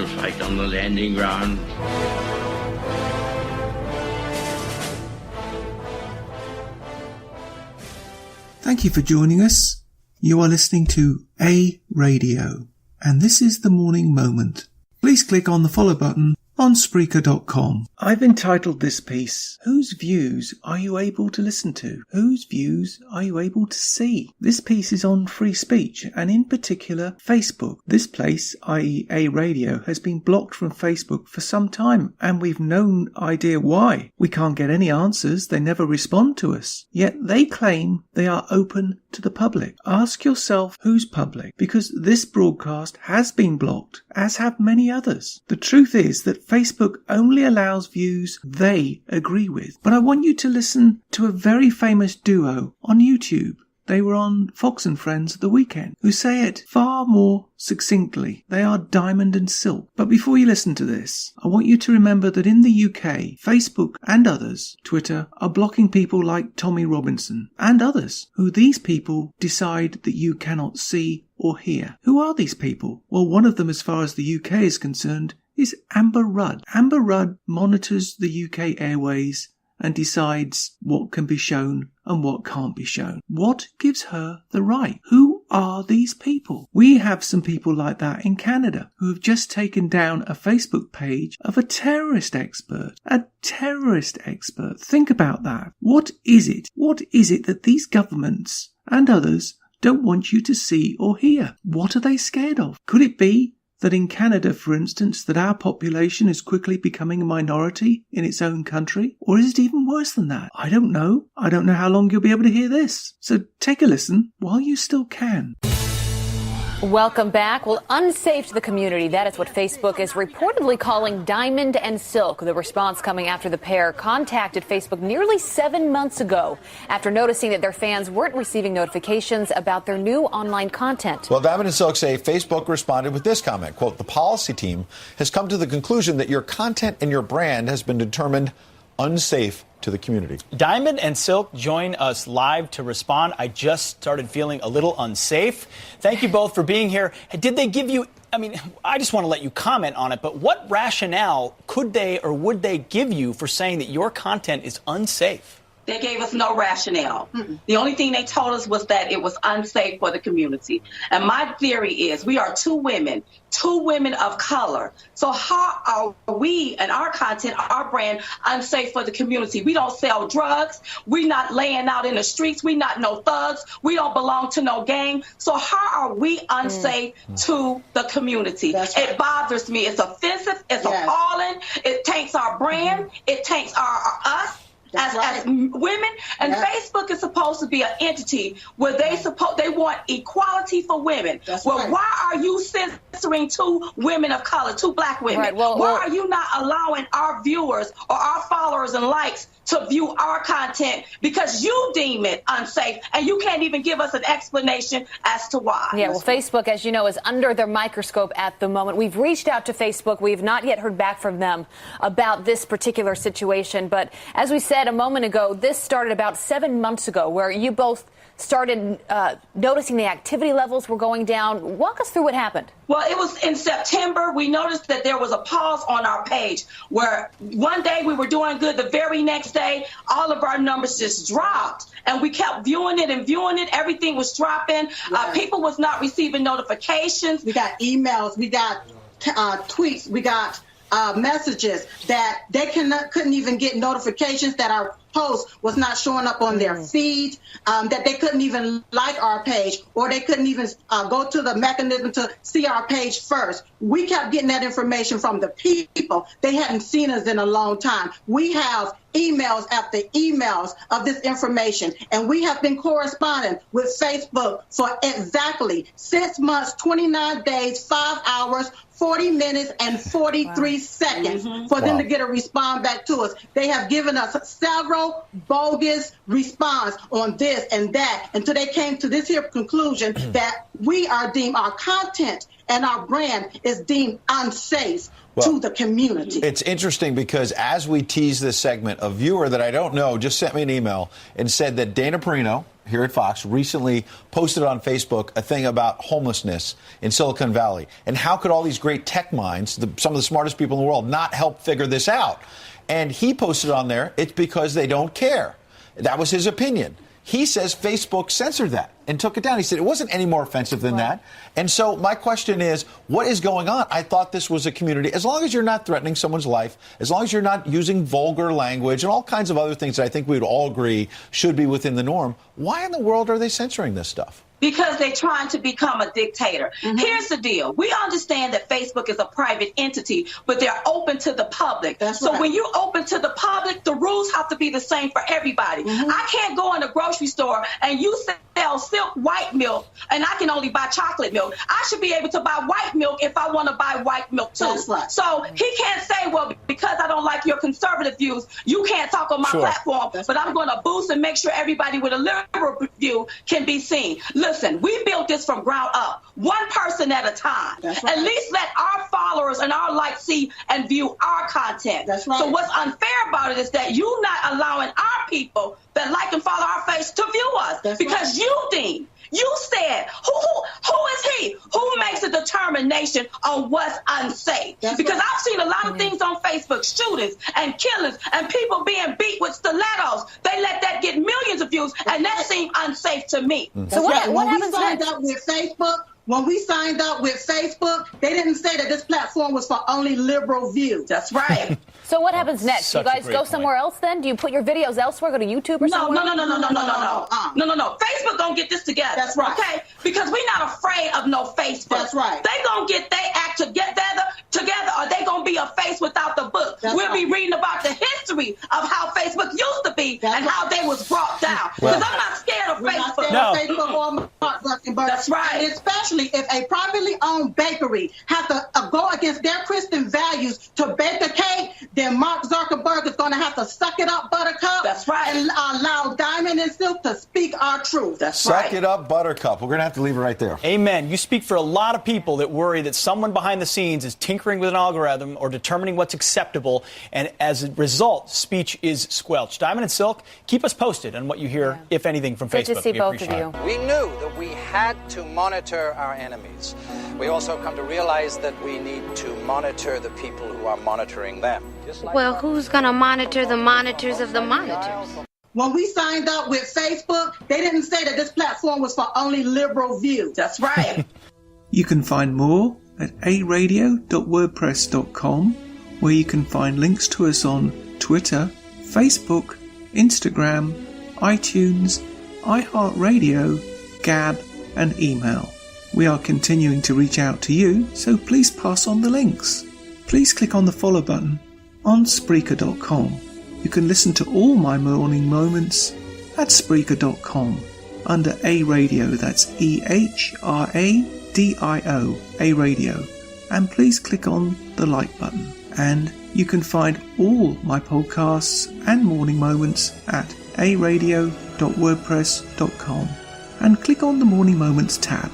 battle fight on the landing ground. Thank you for joining us. You are listening to A Radio, and this is The Morning Moment. Please click on the follow button on Spreaker.com. I've entitled this piece, Whose Views Are You Able to Listen to? Whose Views Are You Able to See? This piece is on free speech, and in particular, Facebook. This place, i.e. A Radio, has been blocked from Facebook for some time, and we've no idea why. We can't get any answers, they never respond to us. Yet they claim they are open to the public. Ask yourself who's public, because this broadcast has been blocked, as have many others. The truth is that Facebook only allows views they agree with. But I want you to listen to a very famous duo on YouTube. They were on Fox and Friends at the weekend, who say it far more succinctly. They are Diamond and Silk. But before you listen to this, I want you to remember that in the UK, Facebook and others, Twitter, are blocking people like Tommy Robinson and others, who these people decide that you cannot see or hear. Who are these people? Well, one of them, as far as the UK is concerned, is Amber Rudd. Amber Rudd monitors the UK airways and decides what can be shown and what can't be shown. What gives her the right? Who are these people? We have some people like that in Canada who have just taken down a Facebook page of a terrorist expert. A terrorist expert. Think about that. What is it? What is it that these governments and others don't want you to see or hear? What are they scared of? Could it be that in Canada, for instance, that our population is quickly becoming a minority in its own country? Or is it even worse than that? I don't know. I don't know how long you'll be able to hear this. So take a listen while you still can. Welcome back. Well, unsafe to the community. That is what Facebook is reportedly calling Diamond and Silk. The response coming after the pair contacted Facebook nearly 7 months ago after noticing that their fans weren't receiving notifications about their new online content. Well, Diamond and Silk say Facebook responded with this comment, quote, "The policy team has come to the conclusion that your content and your brand has been determined unsafe to the community." Diamond and Silk join us live to respond. I just started feeling a little unsafe. Thank you both for being here. Did they give you, I just want to let you comment on it, but what rationale could they or would they give you for saying that your content is unsafe? They gave us no rationale. The only thing they told us was that it was unsafe for the community. And my theory is we are two women of color. So how are we and our content, our brand, unsafe for the community? We don't sell drugs. We're not laying out in the streets. We're not no thugs. We don't belong to no gang. So how are we unsafe to the community? Right. It bothers me. It's offensive. It's appalling. It taints our brand. It taints us. As women, and Facebook is supposed to be an entity where they want equality for women. Why are you censoring two women of color, two black women? Right, why are you not allowing our viewers or our followers and likes to view our content because you deem it unsafe and you can't even give us an explanation as to why? Yeah, well, Facebook, as you know, is under their microscope at the moment. We've reached out to Facebook. We've not yet heard back from them about this particular situation. But as we said a moment ago, this started about 7 months ago, where you both started noticing the activity levels were going down. Walk us through what happened. Well, it was in September. We noticed that there was a pause on our page where one day we were doing good. The very next day, all of our numbers just dropped. And we kept viewing it and viewing it. Everything was dropping. People was not receiving notifications. We got emails. We got tweets. We got messages that they couldn't even get notifications that our post was not showing up on their feed, that they couldn't even like our page, or they couldn't even go to the mechanism to see our page first. We kept getting that information from the people. They hadn't seen us in a long time. We have emails after emails of this information, and we have been corresponding with Facebook for exactly 6 months, 29 days, 5 hours, 40 minutes, and 43 seconds for them to get a response back to us. They have given us several bogus response on this and that until they came to this here conclusion that we are deemed, our content and our brand is deemed unsafe. to the community. It's interesting because as we tease this segment, a viewer that I don't know just sent me an email and said that Dana Perino here at Fox recently posted on Facebook a thing about homelessness in Silicon Valley. And how could all these great tech minds, some of the smartest people in the world, not help figure this out? And he posted on there, it's because they don't care. That was his opinion. He says Facebook censored that and took it down. He said it wasn't any more offensive than that. And so my question is, what is going on? I thought this was a community. As long as you're not threatening someone's life, as long as you're not using vulgar language and all kinds of other things that I think we would all agree should be within the norm, why in the world are they censoring this stuff? Because they're trying to become a dictator. Here's the deal. We understand that Facebook is a private entity, but they're open to the public. So when you're open to the public, the rules have to be the same for everybody. I can't go in a grocery store and you sell Silk white milk and I can only buy chocolate milk. I should be able to buy white milk if I want to buy white milk too. So he can't say, well, because I don't like your conservative views, you can't talk on my platform, but I'm going to boost and make sure everybody with a liberal view can be seen. Listen, we built this from ground up, one person at a time. At least let our followers and our likes see and view our content. So what's unfair about it is that you're not allowing our people that like and follow our face to view us because you deem. You said, who is he? Who makes a determination on what's unsafe? Because I've seen a lot of things on Facebook, shootings and killings and people being beat with stilettos. They let that get millions of views, and that seemed unsafe to me. So what happens next? When we signed up with Facebook, they didn't say that this platform was for only liberal views. That's right. So what happens next? You guys go somewhere else then? Do you put your videos elsewhere? Go to YouTube or somewhere? No. Facebook gonna get this together. That's right. Okay? Because we're not afraid of no Facebook. That's right. They gonna get their act together, or they gonna be a face without the book. We'll be reading about the history of how Facebook used to be and how they was brought down. Because I'm not scared of Facebook. Facebook or Mark Zuckerberg. That's right. And especially if a privately owned bakery has to go against their Christian values to bake a cake, then Mark Zuckerberg is going to have to suck it up, Buttercup. That's right. And allow Diamond and Silk to speak our truth. That's right. Suck it up, Buttercup. We're going to have to leave it right there. Amen. You speak for a lot of people that worry that someone behind the scenes is tinkering with an algorithm or determining what's acceptable, and as a result, speech is squelched. Diamond and Silk, keep us posted on what you hear, if anything, from Facebook. Good to see both of you. We knew that we had to monitor our enemies. We also come to realize that we need to monitor the people who are monitoring them. Well, who's going to monitor the monitors of the monitors? When we signed up with Facebook, they didn't say that this platform was for only liberal views. That's right. You can find more at aradio.wordpress.com, where you can find links to us on Twitter, Facebook, Instagram, iTunes, iHeartRadio, Gab, and email. We are continuing to reach out to you, so please pass on the links. Please click on the follow button on Spreaker.com. You can listen to all my morning moments at Spreaker.com under A Radio, that's EHRADIO, A Radio. And please click on the like button. And you can find all my podcasts and morning moments at aradio.wordpress.com and click on the Morning Moments tab.